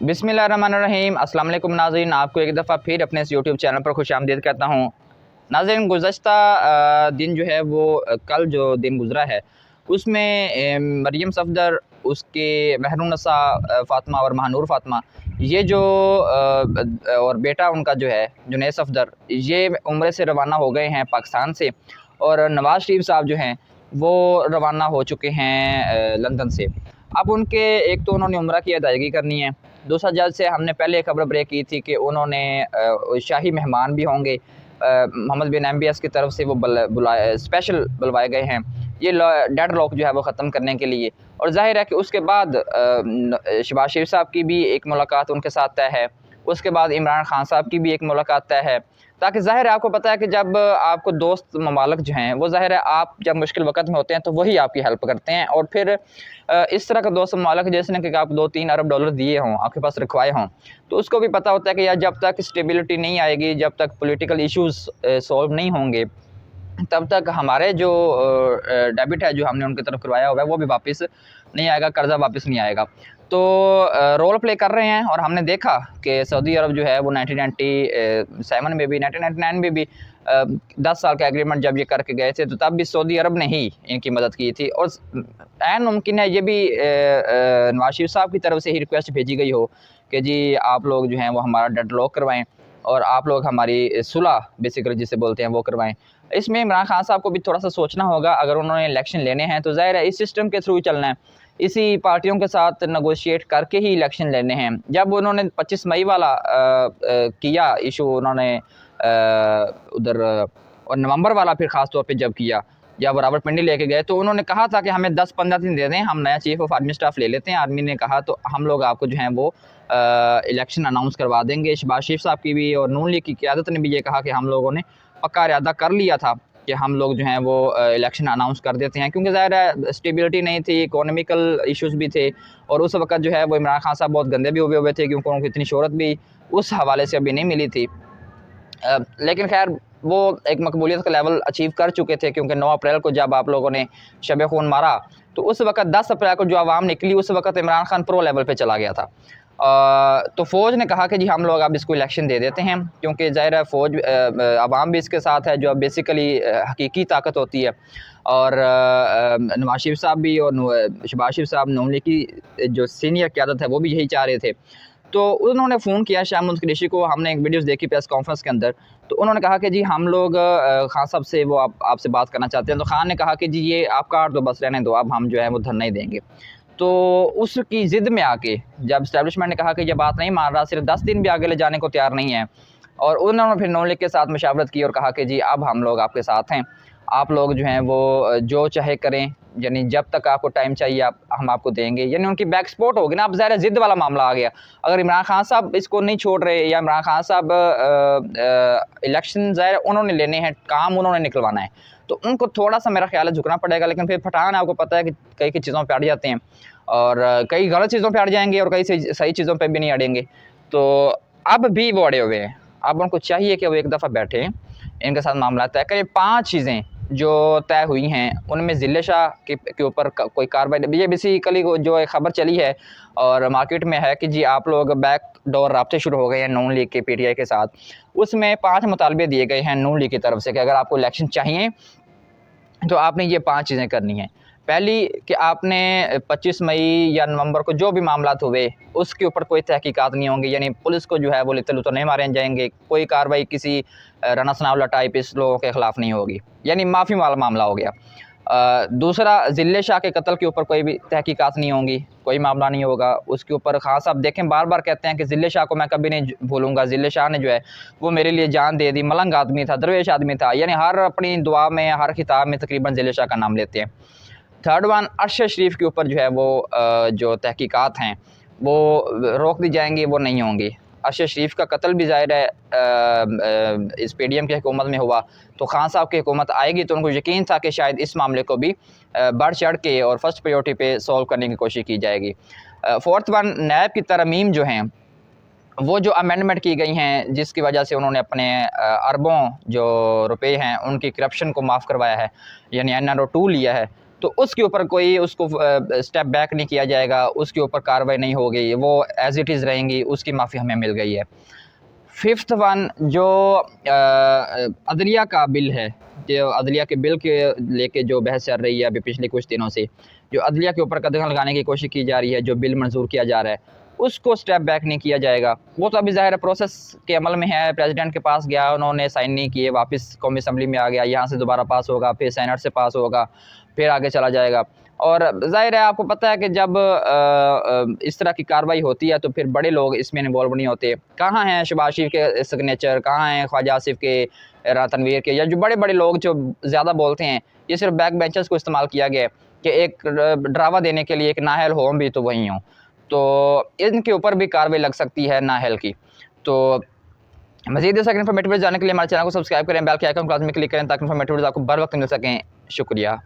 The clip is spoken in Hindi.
बिस्मिल्लाहिर्रहमानिर्रहीम। अस्सलाम वालेकुम नाज़रीन, आपको एक दफ़ा फिर अपने इस यूट्यूब चैनल पर खुशामदीद कहता हूँ। नाज़रीन, गुज़श्ता दिन जो है वो कल जो दिन गुज़रा है उसमें मरियम सफ़दर, उसके महरुन्निसा फ़ातिमा और महानूर फ़ातिमा, ये जो और बेटा उनका जो है जुनैद सफ़दर, ये उम्रे से रवाना हो गए हैं पाकिस्तान से। और नवाज़ शरीफ साहब जो हैं वो रवाना हो चुके हैं लंदन से। अब उनके एक तो उन्होंने उम्रा की अदायगी करनी है, दूसरा जज से हमने पहले खबर ब्रेक की थी कि उन्होंने शाही मेहमान भी होंगे, मोहम्मद बिन MBS की तरफ से वो स्पेशल बुलवाए गए हैं ये डेड लॉक जो है वो ख़त्म करने के लिए। और जाहिर है कि उसके बाद शहबाज शरीफ साहब की भी एक मुलाकात उनके साथ तय है, उसके बाद इमरान खान साहब की भी एक मुलाकात तय है। ताकि ज़ाहिर है आपको पता है कि जब आपको दोस्त ममालिक जो हैं वो ज़ाहिर है आप जब मुश्किल वक़्त में होते हैं तो वही आपकी हेल्प करते हैं। और फिर इस तरह का दोस्त ममालिक जिसने कि आप $2-3 अरब डॉलर दिए हों, आपके पास रखवाए हों, तो उसको भी पता होता है कि यार जब तक स्टेबिलिटी नहीं आएगी, जब तक पॉलिटिकल इश्यूज़ सॉल्व नहीं होंगे, तब तक हमारे जो डेबिट है जो हमने उनकी तरफ करवाया हुआ है वो भी वापस नहीं आएगा, कर्ज़ा वापस नहीं आएगा। तो रोल प्ले कर रहे हैं। और हमने देखा कि सऊदी अरब जो है वो 1997 में भी 1999 में भी 10 साल का एग्रीमेंट जब ये करके गए थे तो तब भी सऊदी अरब ने ही इनकी मदद की थी। और ऐन मुमकिन है ये भी नवाज शरीफ साहब की तरफ से ही रिक्वेस्ट भेजी गई हो कि जी आप लोग जो हैं वो हमारा डेडलॉक करवाएं और आप लोग हमारी सुलह बेसिकली जिसे बोलते हैं वो करवाएं। इसमें इमरान खान साहब को भी थोड़ा सा सोचना होगा। अगर उन्होंने इलेक्शन लेने हैं तो ज़ाहिर है इस सिस्टम के थ्रू ही चलना है, इसी पार्टियों के साथ नेगोशिएट करके ही इलेक्शन लेने हैं। जब उन्होंने 25 मई वाला किया इशू, उन्होंने उधर और नवंबर वाला फिर ख़ास तौर पे जब किया, जब रावलपिंडी लेके गए तो उन्होंने कहा था कि हमें 10-15 दिन दे दें, हम नया चीफ़ ऑफ आर्मी स्टाफ ले लेते हैं। आर्मी ने कहा तो हम लोग आपको जो है वो इलेक्शन अनाउंस करवा देंगे। शहबाज शरीफ साहब की भी और नून लीग की क़यादत ने भी ये कहा कि हम लोगों ने पक्का इरादा कर लिया था कि हम लोग जो हैं वो इलेक्शन अनाउंस कर देते हैं, क्योंकि ज़ाहिर है स्टेबिलिटी नहीं थी, इकोनॉमिकल इश्यूज़ भी थे। और उस वक्त जो है वो इमरान खान साहब बहुत गंदे भी हुए थे, क्योंकि उनको इतनी शोहरत भी उस हवाले से अभी नहीं मिली थी। लेकिन खैर वो एक मकबूलियत का लेवल अचीव कर चुके थे, क्योंकि 9 अप्रैल को जब आप लोगों ने शब खून मारा तो उस वक्त 10 अप्रैल को जो आवाम निकली उस वक्त इमरान खान प्रो लेवल पे चला गया था। तो फ़ौज ने कहा कि जी हम लोग अब इसको इलेक्शन दे देते हैं, क्योंकि ज़ाहिर है फ़ौज आवाम भी इसके साथ है जो बेसिकली हकीकी ताकत होती है। और नवाज शरीफ साहब भी और शहबाज शरीफ साहब नून लीग की जो सीनियर क़यादत है वो भी यही चाह रहे थे। तो उन्होंने फ़ोन किया शाह महमूद कुरैशी को, हमने एक वीडियोस देखी प्रेस कॉन्फ्रेंस के अंदर। तो उन्होंने कहा कि जी हम लोग खान साहब से वो आपसे बात करना चाहते हैं। तो खान ने कहा कि जी ये आप काट दो, बस रहने दो, अब हम जो है वो धरना ही देंगे। तो उसकी ज़िद में आके जब इस्टेब्लिशमेंट ने कहा कि ये बात नहीं मान रहा, सिर्फ 10 दिन भी आगे ले जाने को तैयार नहीं है, और उन्होंने फिर नून लीग के साथ मशावरत की और कहा कि जी अब हम लोग आपके साथ हैं, आप लोग जो हैं वो जो चाहे करें, यानी जब तक आपको टाइम चाहिए हम आपको देंगे। यानी उनकी बैक सपोर्ट होगी ना। अब ज़ाहिर ज़िद वाला मामला आ गया। अगर इमरान खान साहब इसको नहीं छोड़ रहे या इमरान खान साहब इलेक्शन ज़ाहिर उन्होंने लेने हैं, काम उन्होंने निकलवाना है, तो उनको थोड़ा सा मेरा ख्याल है झुकना पड़ेगा। लेकिन फिर पठान आपको पता है कि कई कई चीज़ों पर अड़ जाते हैं, और कई गलत चीज़ों पर अड़ जाएंगे और कई सही चीज़ों पर भी नहीं अड़ेंगे। तो अब भी वो अड़े हुए हैं। अब उनको चाहिए कि वो एक दफ़ा बैठें, इनके साथ मामला तय करें। 5 चीज़ें जो तय हुई हैं उनमें ज़िले शाह के ऊपर कोई कार्रवाई, ये बेसिकली जो एक ख़बर चली है और मार्केट में है कि जी आप लोग बैक डोर राब्ते शुरू हो गए हैं नून लीग के PTI के साथ। उसमें 5 मुतालबे दिए गए हैं नून लीग की तरफ से कि अगर आपको इलेक्शन चाहिए तो आपने ये 5 चीज़ें करनी हैं। पहली कि आपने 25 मई या नवंबर को जो भी मामलात हुए उसके ऊपर कोई तहकीकात नहीं होंगी, यानी पुलिस को जो है वो लित्ते लुत्ते नहीं मारे जाएंगे, कोई कार्रवाई किसी राना सनाउल्लाह टाइप इस लोगों के ख़िलाफ़ नहीं होगी, यानी माफ़ी वाला मामला हो गया। दूसरा, ज़िले शाह के कत्ल के ऊपर कोई भी तहकीकात नहीं होंगी, कोई मामला नहीं होगा उसके ऊपर। खान साहब देखें बार बार कहते हैं कि ज़िले शाह को मैं कभी नहीं भूलूंगा, ज़िले शाह ने जो है वो मेरे लिए जान दे दी, मलंग आदमी था, दरवेश आदमी था, यानी हर अपनी दुआ में हर खिताब में तकरीबन ज़िले शाह का नाम लेते हैं। थर्ड वन, अरशद शरीफ के ऊपर जो है वो जो तहकीकात हैं वो रोक दी जाएंगी, वो नहीं होंगी। अरशद शरीफ का कत्ल भी ज़ाहिर है इस PDM की हुकूमत में हुआ, तो खान साहब की हुकूमत आएगी तो उनको यकीन था कि शायद इस मामले को भी बढ़ चढ़ के और फर्स्ट प्रायोरिटी पे सॉल्व करने की कोशिश की जाएगी। फोर्थ वन, नैब की तरमीम जो हैं वो जो अमेंडमेंट की गई हैं जिसकी वजह से उन्होंने अपने अरबों जो रुपए हैं उनकी करप्शन को माफ़ करवाया है, यानी NRO 2 लिया है, तो उसके ऊपर कोई उसको स्टेप बैक नहीं किया जाएगा, उसके ऊपर कार्रवाई नहीं होगी, वो एज़ इट इज़ रहेंगी, उसकी माफ़ी हमें मिल गई है। फिफ्थ वन जो अदलिया का बिल है, जो अदलिया के बिल के लेके जो बहस चल रही है अभी पिछले कुछ दिनों से, जो अदलिया के ऊपर कदम लगाने की कोशिश की जा रही है, जो बिल मंजूर किया जा रहा है उसको स्टेप बैक नहीं किया जाएगा। वो तो अभी ज़ाहिर प्रोसेस के अमल में है, प्रेसिडेंट के पास गया, उन्होंने साइन नहीं किए, वापस कौमी असम्बली में आ गया, यहाँ से दोबारा पास होगा, फिर सेनेट से पास होगा, फिर आगे चला जाएगा। और ज़ाहिर है आपको पता है कि जब इस तरह की कार्रवाई होती है तो फिर बड़े लोग इसमें इन्वॉल्व नहीं होते। कहाँ हैं शहबाज शरीफ के सिग्नेचर, कहाँ हैं ख्वाजा आसिफ के, तनवीर के, या जो बड़े बड़े लोग जो ज़्यादा बोलते हैं। ये सिर्फ बैक बेंचर्स को इस्तेमाल किया गया है कि एक ड्रावा देने के लिए, एक नाहल होम भी तो वहीं हो, तो इनके ऊपर भी कार्रवाई लग सकती है नाहल की। तो मज़ीद इस इन्फॉर्मेटिव जाने के लिए हमारे चैनल को सब्सक्राइब करें, बेल के आइकन क्लास में क्लिक करें ताकि इन्फॉर्मेटिव आपको बर वक्त मिल सकें। शुक्रिया।